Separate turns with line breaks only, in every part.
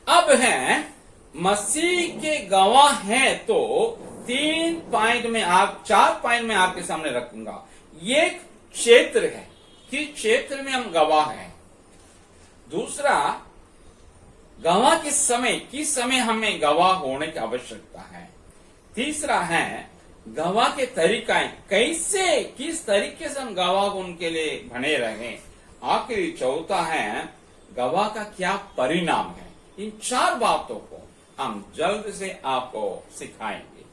अब है मसीह के गवाह हैं तो 4 पॉइंट में आपके सामने रखूंगा। ये क्षेत्र है कि क्षेत्र में हम गवाह हैं। दूसरा, गवाह किस समय हमें गवाह होने की आवश्यकता है। तीसरा है गवाह के तरीका, किस तरीके से हम गवाह उनके लिए बने रहे। आखिरी चौथा है गवाह का क्या परिणाम है। इन 4 बातों को हम जल्द से आपको सिखाएंगे।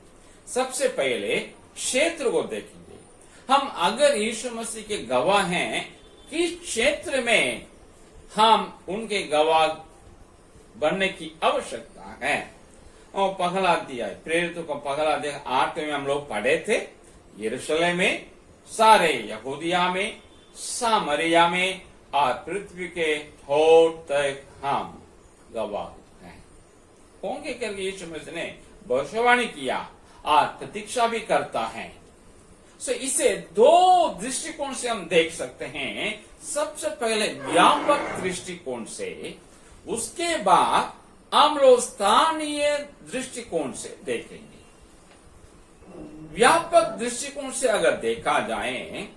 सबसे पहले क्षेत्र को देखेंगे। हम अगर यीशु मसीह के गवाह हैं, किस क्षेत्र में हम उनके गवाह बनने की आवश्यकता है। और पहला अध्याय, प्रेरितों का पहला अध्याय 8 में हम लोग पढ़े थे। यरूशलेम में, सारे यहूदिया में, सामरिया में और पृथ्वी के छोर तक हम गवाह हैं। होंगे करके यीशु मसीह ने भविष्यवाणी किया और प्रतीक्षा भी करता है। इसे 2 दृष्टिकोण से हम देख सकते हैं। सबसे पहले व्यापक दृष्टिकोण से, उसके बाद हम लोग स्थानीय दृष्टिकोण से देखेंगे। व्यापक दृष्टिकोण से अगर देखा जाए,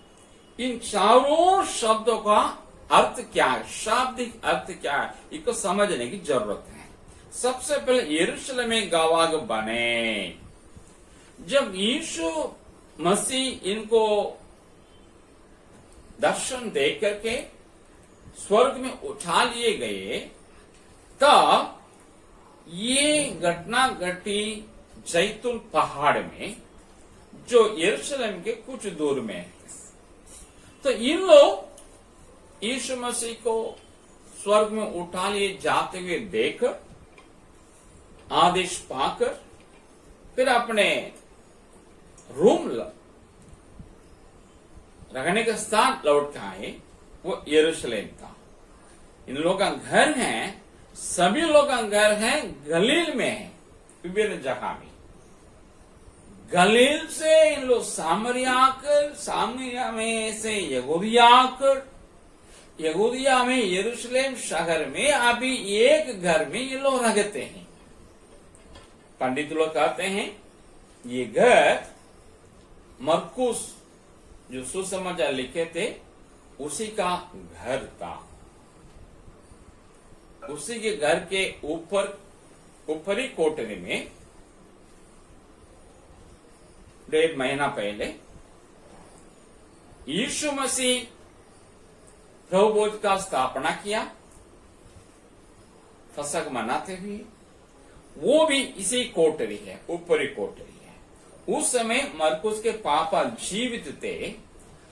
इन चारों शब्दों का अर्थ क्या है, शाब्दिक अर्थ क्या है, इसको समझने की जरूरत है। सबसे पहले यरूशलेम में गवाह बने। जब यीशु मसीह इनको दर्शन दे करके स्वर्ग में उठा लिए गए, तब ये घटना घटी जैतून पहाड़ में, जो यरूशलेम के कुछ दूर में है। तो इन लोग यीशु मसीह को स्वर्ग में उठा लिए जाते हुए देख, आदेश पाकर फिर अपने रूम रहने का स्थान लौट आए। वो यरूशलेम था। इन लोगों का घर है, सभी लोगों का घर है गलील में है, विभिन्न जगह में। गलील से इन लोग सामरिया आकर, सामरिया में से यहूदिया आकर, यहूदिया में यरूशलेम शहर में अभी एक घर में ये लोग रहते हैं। पंडित लोग कहते हैं ये घर मरकुस जो सुसमाचार लिखे थे उसी का घर था। उसी के घर के ऊपरी कोठरी में 1.5 महीना पहले यीशु मसीह प्रभु भोज का स्थापना किया, फसक मनाते हुए। वो भी इसी कोठरी है, ऊपरी कोठरी है। उस समय मरकुस के पापा जीवित थे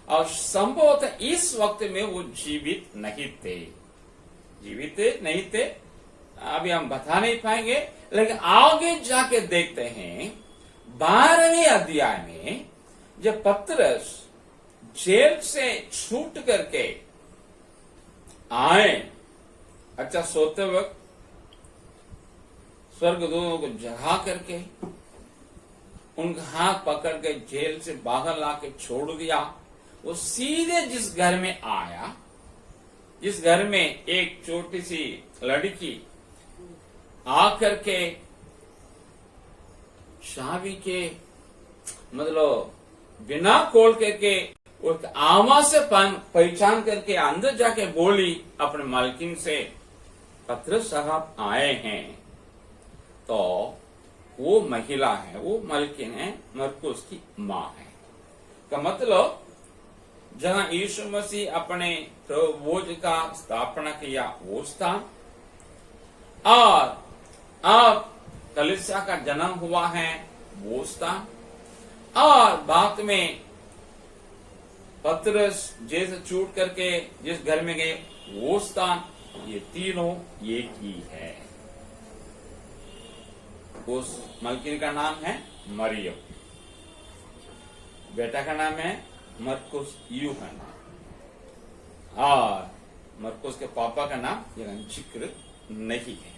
और संभवतः इस वक्त में वो जीवित नहीं थे। अभी हम बता नहीं पाएंगे, लेकिन आगे जाके देखते हैं 12वें अध्याय में जब पतरस जेल से छूट करके आए, अच्छा सोते वक्त स्वर्गदूतों को जगा करके उनका हाथ पकड़ के जेल से बाहर लाके छोड़ दिया। वो सीधे जिस घर में आया, जिस घर में एक छोटी सी लड़की आकर के चाबी के मतलब बिना खोल करके उस आवाज से पहचान करके अंदर जाके बोली अपने मालकिन से, पतरस साहब आए हैं। तो वो महिला है, वो मालकिन है, मरकुस की माँ है। का मतलब जहां यीशु मसीह अपने प्रभुभोज का स्थापना किया वो स्थान, और अब कलीसिया का जन्म हुआ है वो स्थान, और बाद में पतरस जैसे छूट करके जिस घर में गए वो स्थान, ये तीनों एक ही है। उस मलकिन का नाम है मरियम, बेटा का नाम है मरकुस यूहन्ना, और मरकुस के पापा का नाम यहाँ जिक्र नहीं है।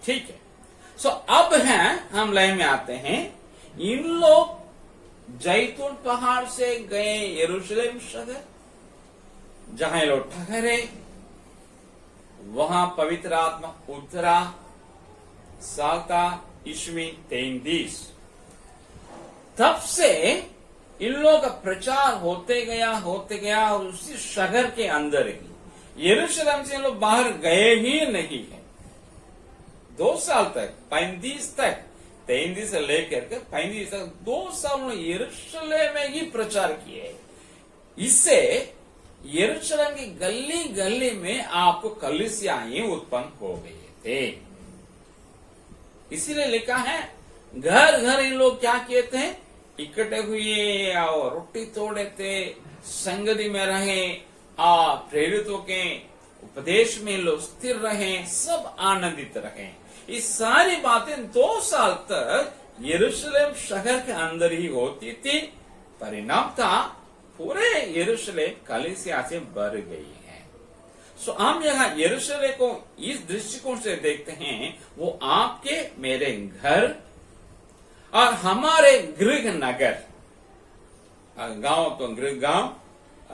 ठीक है। अब हैं हम लाइन में आते हैं। इन लोग जैतून पहाड़ से गए यरूशलेम शहर, जहां लोग ठहरे, वहां पवित्र आत्मा उतरा साका ईस्वी 33। तब से इन लोगों का प्रचार होते गया और उसी शहर के अंदर ही, यरूशलेम से इन लोग बाहर गए ही नहीं है। 2 साल तक, 35 तक, 33 से लेकर के 35 तक 2 साल यरूशलेम में ही प्रचार किए। इससे यरूशलेम की गली गली में आपको कलीसियाएं उत्पन्न हो गए थे। इसीलिए लिखा है, घर घर इन लोग क्या किए थे, इकट्ठे हुए और रोटी तोड़े थे, संगति में रहे और प्रेरितों के उपदेश में लोग स्थिर रहे, सब आनंदित रहे। ये सारी बातें 2 साल तक यरूशलेम शहर के अंदर ही होती थी। परिणाम था पूरे यरूशलेम कलीसिया से भर गई है। सो हम यहाँ यरूशलेम को इस दृष्टिकोण से देखते हैं, वो आपके मेरे घर और हमारे गृह नगर, गांव तो गृह गांव,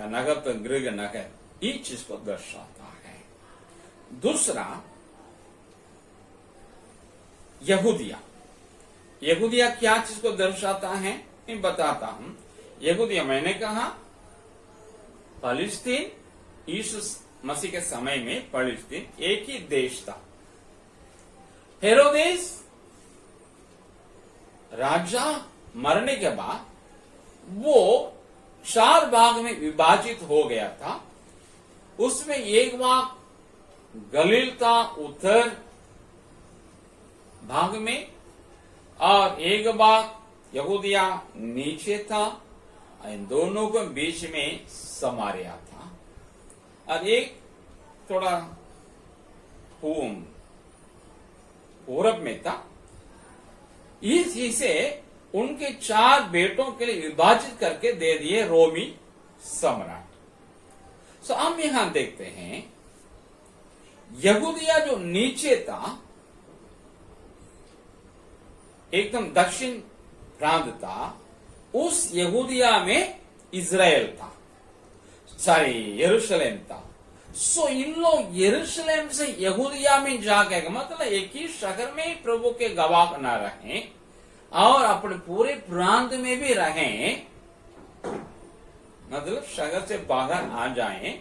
नगर तो गृह नगर, इस चीज को दर्शाता है। दूसरा, यहूदिया। यहूदिया क्या चीज को दर्शाता है, मैं बताता हूं। यहूदिया, मैंने कहा फलस्तीन, यीशु मसीह के समय में फलस्तीन एक ही देश था। हेरोदेस राजा मरने के बाद वो 4 भाग में विभाजित हो गया था। उसमें एक भाग गलील था उत्तर भाग में, और एक भाग यहूदिया नीचे था। इन दोनों के बीच में समारिया था, और एक थोड़ा पूरब में था। इसी से उनके 4 बेटों के लिए विभाजित करके दे दिए रोमी सम्राट। सो हम यहां देखते हैं, यहूदिया जो नीचे था, एकदम दक्षिण प्रांत था, उस यहूदिया में इजराइल था, सॉरी यरूशलेम था। सो इन लोग यरूशलेम से यहूदिया में जाके, मतलब एक ही शहर में प्रभु के गवाह न रहें और अपने पूरे प्रांत में भी रहें, मतलब शहर से बाहर आ जाएं।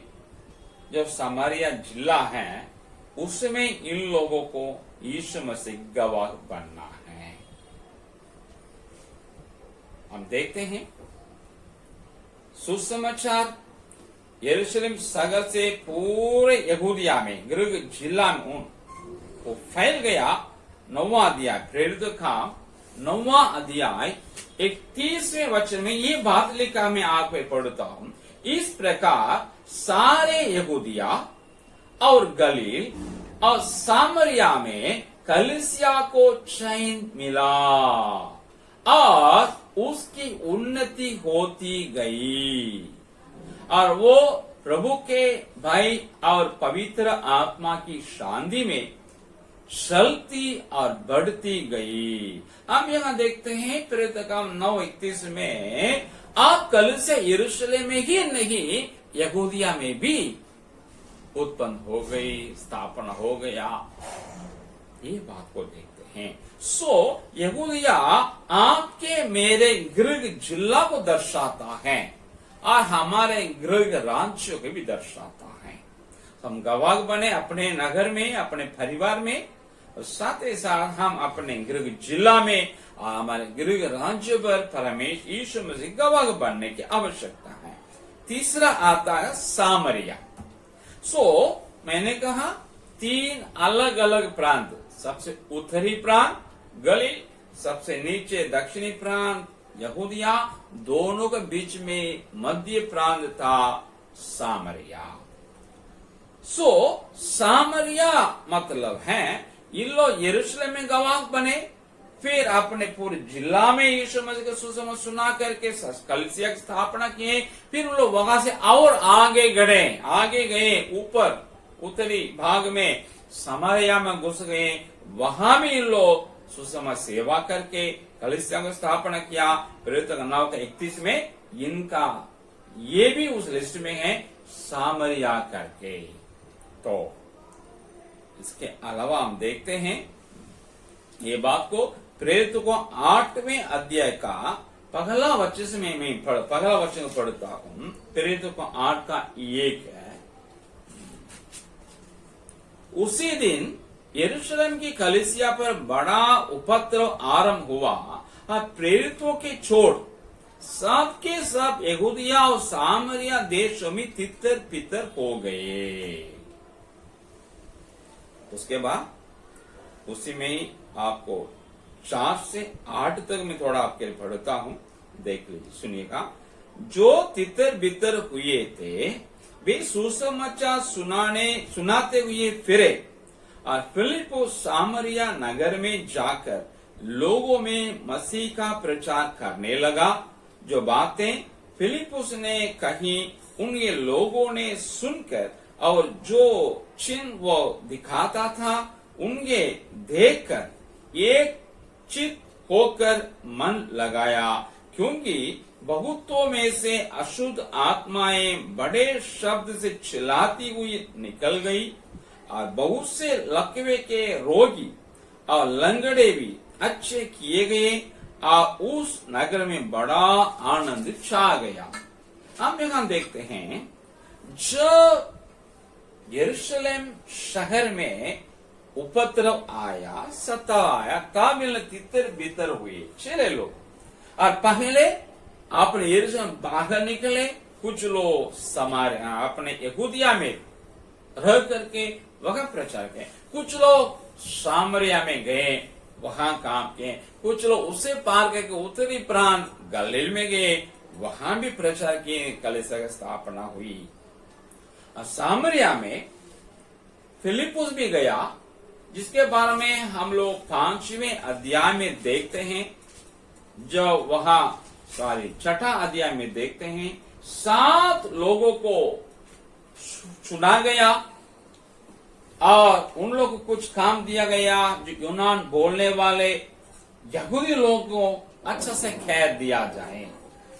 जो समारिया जिला है उसमें इन लोगों को यीशु मसीह गवाह बनना है। हम देखते हैं सुसमाचार यरूशलेम शहर से पूरे यहूदिया में, गृह जिला में वो फैल गया। 9वां अध्याय, प्रेरितों का 9वां अध्याय 31वें वचन में ये बात लिखा, मैं आप पे पढ़ता हूं। इस प्रकार सारे यहूदिया और गलील और सामरिया में कलीसिया को चैन मिला और उसकी उन्नति होती गई, और वो प्रभु के भय और पवित्र आत्मा की शांति में चलती और बढ़ती गई। हम यहाँ देखते हैं प्रेरितकाम 9:31 में, आप कलीसिया यरूशलेम में ही नहीं, यहूदिया में भी उत्पन्न हो गई, स्थापना हो गया। ये बात को देखते हैं। सो यहूदिया आपके मेरे गृह जिला को दर्शाता है और हमारे गृह राज्यों को भी दर्शाता है। हम गवाह बने अपने नगर में, अपने परिवार में, और साथ ही साथ हम अपने गृह जिला में और हमारे गृह राज्य पर परमेश्वर यीशु मसीह गवाह बनने की आवश्यकता है। तीसरा आता है सामरिया। सो मैंने कहा 3 अलग अलग प्रांत, सबसे उत्तरी प्रांत गलील, सबसे नीचे दक्षिणी प्रांत यहूदिया, दोनों के बीच में मध्य प्रांत था सामरिया। सो सामरिया मतलब है इन लोग यरूशलेम में गवाह बने, फिर अपने पूरे जिला में यीशु मसीह का सुसमाचार सुना करके कलीसिया की स्थापना किए। फिर उन लोग वहां से और आगे गए ऊपर उत्तरी भाग में सामरिया में घुस गए। वहां भी इन लोग सुसमाचार सेवा करके कलीसिया को स्थापना किया। प्रेरितों का 9:31 में इनका ये भी उस लिस्ट में है, सामरिया करके। तो इसके अलावा हम देखते हैं ये बात को प्रेरित को 8वें अध्याय का पहला वचन से मैं पहला वचन पढ़ता हूं। प्रेरित को 8 का 1 है। उसी दिन यरूशलेम की कलीसिया पर बड़ा उपद्रव आरंभ हुआ और प्रेरितों के छोड़ सबके सब यहूदिया और सामरिया देशों में तितर पितर हो गए। उसके बाद उसी में ही आपको 4 से 8 तक मैं थोड़ा आपके लिए पढ़ता हूं, देख लीजिए, सुनिएगा। जो तितर बितर हुए थे वे सुसमाचार सुनाते हुए फिरे और फिलिप्पुस सामरिया नगर में जाकर लोगों में मसीह का प्रचार करने लगा। जो बातें फिलिप्पुस ने कही उनके लोगों ने सुनकर और जो चिन्ह वो दिखाता था उनके देखकर एक चित होकर मन लगाया, क्योंकि बहुतों में से अशुद्ध आत्माएं बड़े शब्द से चिल्लाती हुई निकल गई और बहुत से लकवे के रोगी और लंगड़े भी अच्छे किए गए और उस नगर में बड़ा आनंद छा गया। हम यहां देखते हैं, जब यरूशलेम शहर में उपद्रव आया, सताया, तब तितर बितर हुए चले लोग। और पहले अपने यरूशलेम बाहर निकले, कुछ लोग समारिया अपने यहूदिया में रह करके वहां प्रचार किए, कुछ लोग सामरिया में गए, वहां काम किए, कुछ लोग उसे पार करके उत्तरी प्रांत गलील में गए, वहां भी प्रचार किए, कलीसिया की स्थापना हुई। सामरिया में फिलिप्पुस भी गया, जिसके बारे में हम लोग 5वें अध्याय में देखते हैं। जब वहां 6ठा अध्याय में देखते हैं, 7 लोगों को चुना गया और उन लोग को कुछ काम दिया गया जो यूनान बोलने वाले यहूदी लोगों को अच्छा से खैर दिया जाए।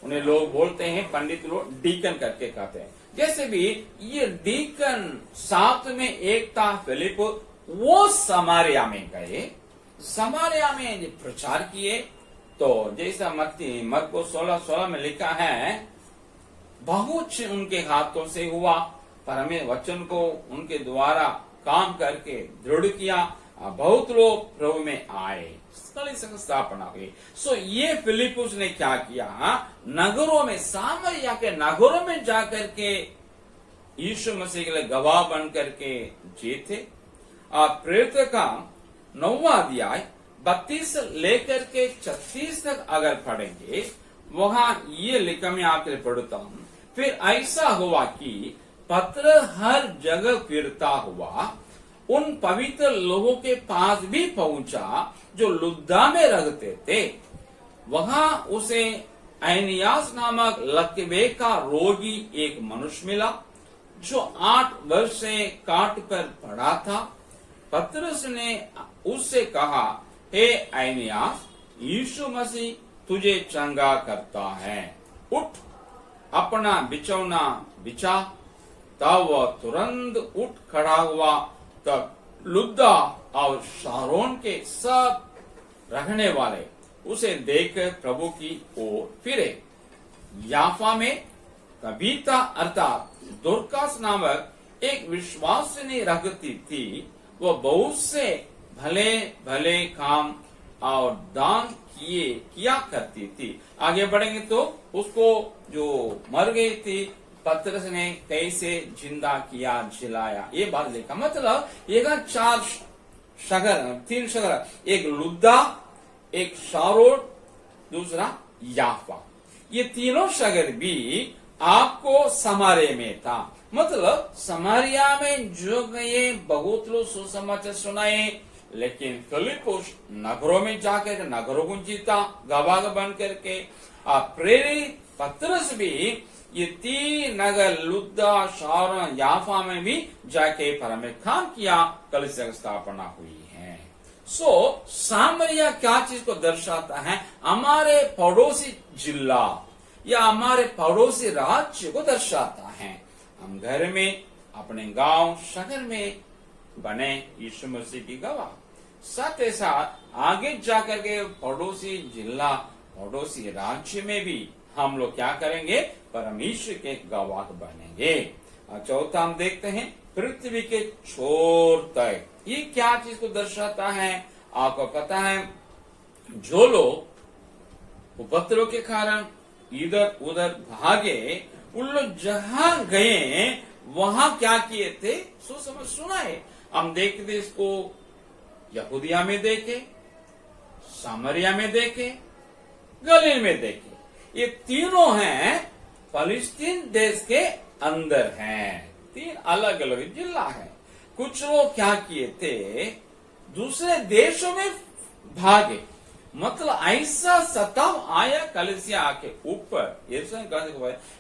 उन्हें लोग बोलते हैं, पंडित लोग डीकन करके कहते हैं। जैसे भी ये डीकन 7 में एक था फिलिप, वो समारिया में गए, समारिया में प्रचार किए। तो जैसा मरको 16:16 में लिखा है, बहुत उनके हाथों से हुआ, पर हमें वचन को उनके द्वारा काम करके दृढ़ किया, बहुत लोग प्रभु में आए, स्थापना हुई। सो ये फिलिप्पुस ने क्या किया, नगरों में, सामरिया के नगरों में जाकर के यीशु मसीह के लिए गवाह बन करके जीते। आप प्रेरित का 9वां अध्याय 32 लेकर के 36 तक अगर पढ़ेंगे, वहां ये लिखा, मैं आपके लिए पढ़ता हूं। फिर ऐसा हुआ कि पत्र हर जगह फिरता हुआ उन पवित्र लोगों के पास भी पहुंचा जो लुद्दा में रहते थे। वहां उसे एनियास नामक लकवे का रोगी एक मनुष्य मिला, जो 8 वर्ष से काट पर पड़ा था। पतरस ने उससे कहा, हे एनियास, यीशु मसीह तुझे चंगा करता है, उठ अपना बिछौना बिछा। तब वह तुरंत उठ खड़ा हुआ। तब लुद्दा और शारोन के सब रहने वाले उसे देखकर प्रभु की ओर फिरे। याफा में तबीता अर्थात दोरकास नामक एक विश्वासिनी रहती थी। वह बहुत से भले भले काम और दान किया करती थी। आगे बढ़ेंगे तो उसको जो मर गई थी, पतरस ने कैसे जिंदा किया, जिलाया, ये बात लिखा। मतलब ये 4 शहर, 3 शहर, एक लुद्दा, एक शारोन, दूसरा याफा। ये तीनों शहर भी आपको समारे में था। मतलब समारिया में जो गए, बहुत लोग सुसमाचार सुनाए, लेकिन फिलिप्पुस नगरों में जाकर नगरों को जीता, गवाह बन करके। प्रेरित पतरस भी ये 3 नगर लुद्दा, शारोन, याफा में भी जाके परमे काम किया, कलीसिया की स्थापना हुई है। सो सामरिया क्या चीज को दर्शाता है? हमारे पड़ोसी जिला या हमारे पड़ोसी राज्य को दर्शाता है। हम घर में, अपने गांव, शहर में बने यीशु मसीह की गवाह। साथ ही साथ आगे जाकर के पड़ोसी जिला, पड़ोसी राज्य में भी हम लोग क्या करेंगे, परमेश्वर के गवाह बनेंगे। और चौथा हम देखते हैं पृथ्वी के छोर तक। ये क्या चीज को दर्शाता है? आपको पता है, जो लोग उपद्रव के कारण इधर उधर भागे, उन लोग जहां गए वहां क्या किए थे, सुसमाचार सुनाए। हम देखते थे इसको यहूदिया में देखे, सामरिया में देखे, गलील में देखे। ये तीनों हैं फलस्तीन देश के अंदर हैं, 3 अलग अलग जिला है। कुछ लोग क्या किए थे, दूसरे देशों में भागे, मतलब ऐसा सताव आया कलीसिया के ऊपर।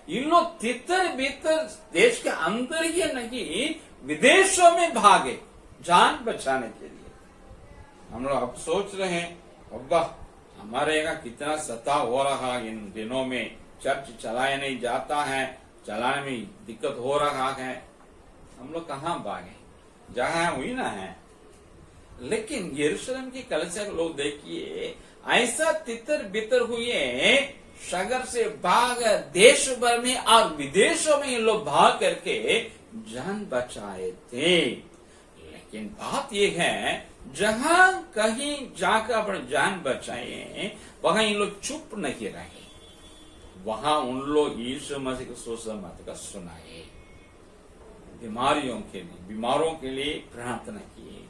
इन लोग तितर बितर देश के अंदर ही नहीं, विदेशों में भागे जान बचाने के लिए। हम लोग अब सोच रहे हैं, अब्बा हमारे यहाँ कितना सताव हो रहा है इन दिनों में, चर्च चलाया नहीं जाता है, चलाने में दिक्कत हो रहा है। हम लोग कहाँ भागे, जहां हुई ना है। लेकिन यरूशलेम की कलीसिया के लोग देखिए, ऐसा तितर बितर हुए, शहर से भाग देश भर में और विदेशों में ये लोग भाग करके जान बचाए थे। लेकिन बात यह है, जहां कहीं जाकर अपने जान बचाए, वहां इन लोग चुप नहीं रहे, वहां उन लोग यीशु मसीह के सुसमाचार का सुनाए, बीमारों के लिए प्रार्थना किए,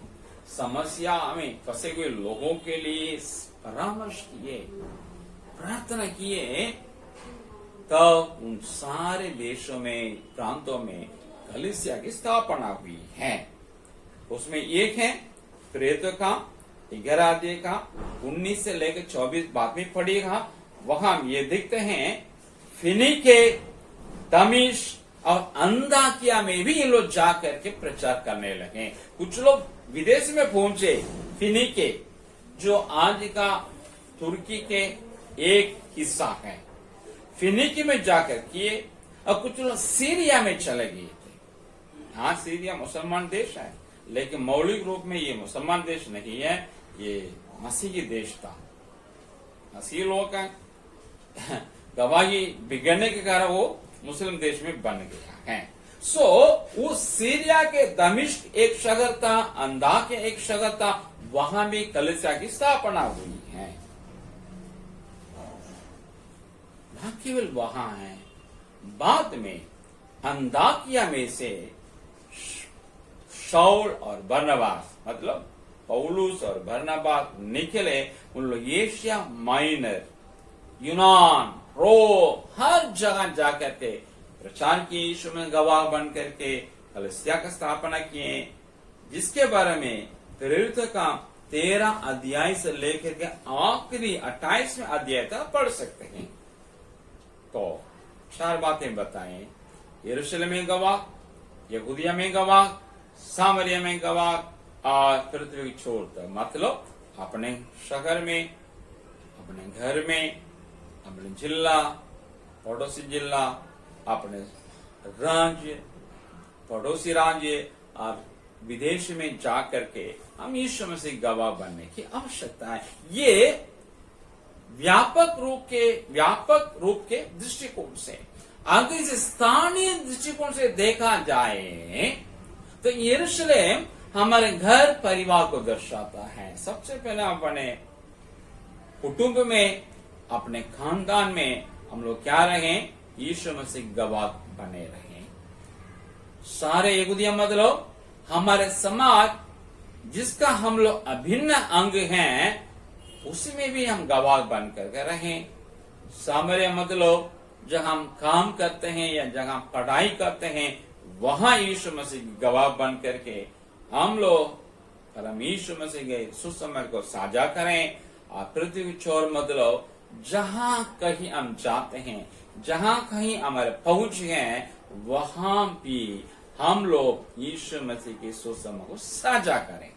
समस्या में फंसे हुए लोगों के लिए परामर्श किए, प्रार्थना किए। तब उन सारे देशों में, प्रांतों में कलीसिया की स्थापना हुई है। उसमें एक है प्रेरितों का 11 अध्याय का 19 से लेकर 24 बाद में पढ़ेगा। वहां ये दिखते हैं, फिनीके, दमिश्क और अंताकिया में भी ये लोग जा करके प्रचार करने लगे। कुछ लोग विदेश में पहुंचे, फिनीके जो आज का तुर्की के एक हिस्सा है, फिनीके में जाकर किए, और कुछ लोग सीरिया में चले गए थे। हाँ, सीरिया मुसलमान देश है, लेकिन मौलिक रूप में ये मुसलमान देश नहीं है, ये मसीही देश था। मसीही लोगों का गवाही बिगड़ने के कारण वो मुस्लिम देश में बन गया है। उस सीरिया के दमिश्क एक शहर था, अंताकिया एक शहर था, वहां भी कलीसिया की स्थापना हुई है। न केवल वहां है, बाद में अंताकिया में से शाऊल और बरनबास, मतलब पौलुस और बरनबास निकले। उन लोग एशिया माइनर, यूनान, रोम, हर जगह जाकर के प्रचार किए, यीशु में गवाह बन करके कलीसिया का स्थापना किए, जिसके बारे में प्रेरितों का 13 अध्याय से लेकर के आखिरी 28वें अध्याय तक पढ़ सकते हैं। तो 4 बातें बताएं, यरूशलेम में गवाह, यहूदिया में गवाह, सामरिया में गवाह और पृथ्वी की छोर तक, मतलब अपने शहर में, अपने घर में, अपने जिला, पड़ोसी जिला, अपने राज्य, पड़ोसी राज्य और विदेश में जाकर के हम यीशु मसीह गवाह बनने की आवश्यकता है। ये व्यापक रूप के दृष्टिकोण से, अगर इसे स्थानीय दृष्टिकोण से देखा जाए तो यरूशलेम हमारे घर परिवार को दर्शाता है। सबसे पहले अपने कुटुंब में, अपने खानदान में हम लोग क्या रहें, यीशु मसीह गवाह बने रहें। सारे यहूदिया मतलब हमारे समाज जिसका हम लोग अभिन्न अंग हैं, उसी में भी हम गवाह बन करके रहें। सामरिया मतलब जहां हम काम करते हैं या जहां पढ़ाई करते हैं, वहां यीशु मसीह गवाह बन करके हम लोग परम यीशु मसीह के सुसमाचार को साझा करें। और पृथ्वी छोर मतलब जहां कहीं हम जाते हैं, जहां कहीं हमारे पहुंच है, वहां भी हम लोग यीशु मसीह के सुसमाचार को साझा करें।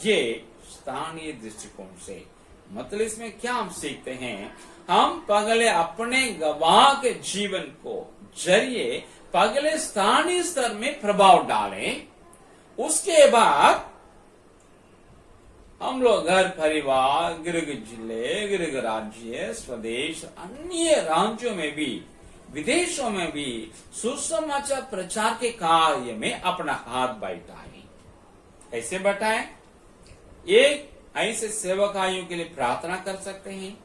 ये स्थानीय दृष्टिकोण से, मतलब इसमें क्या हम सीखते हैं, हम पहले अपने गवाह के जीवन को जरिए पहले स्थानीय स्तर में प्रभाव डालें, उसके बाद हम लोग घर परिवार, गृह जिले, गृह राज्य, स्वदेश, अन्य राज्यों में भी, विदेशों में भी सुसमाचार प्रचार के कार्य में अपना हाथ बटाएं। कैसे बटाएं? एक, ऐसे सेवकायों के लिए प्रार्थना कर सकते हैं।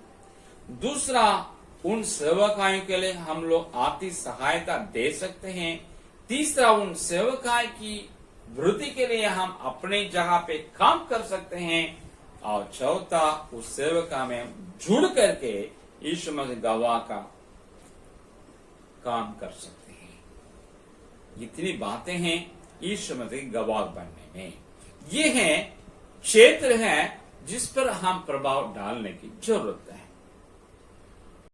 दूसरा, उन सेवकायों के लिए हम लोग आर्थिक सहायता दे सकते हैं। तीसरा, उन सेवकाय की वृद्धि के लिए हम अपने जगह पे काम कर सकते हैं। और चौथा, उस सेवका में जुड़ करके यीशु मसीह गवाह का काम कर सकते हैं। इतनी बातें हैं यीशु मसीह गवाह बनने में। ये है क्षेत्र है जिस पर हम प्रभाव डालने की जरूरत है।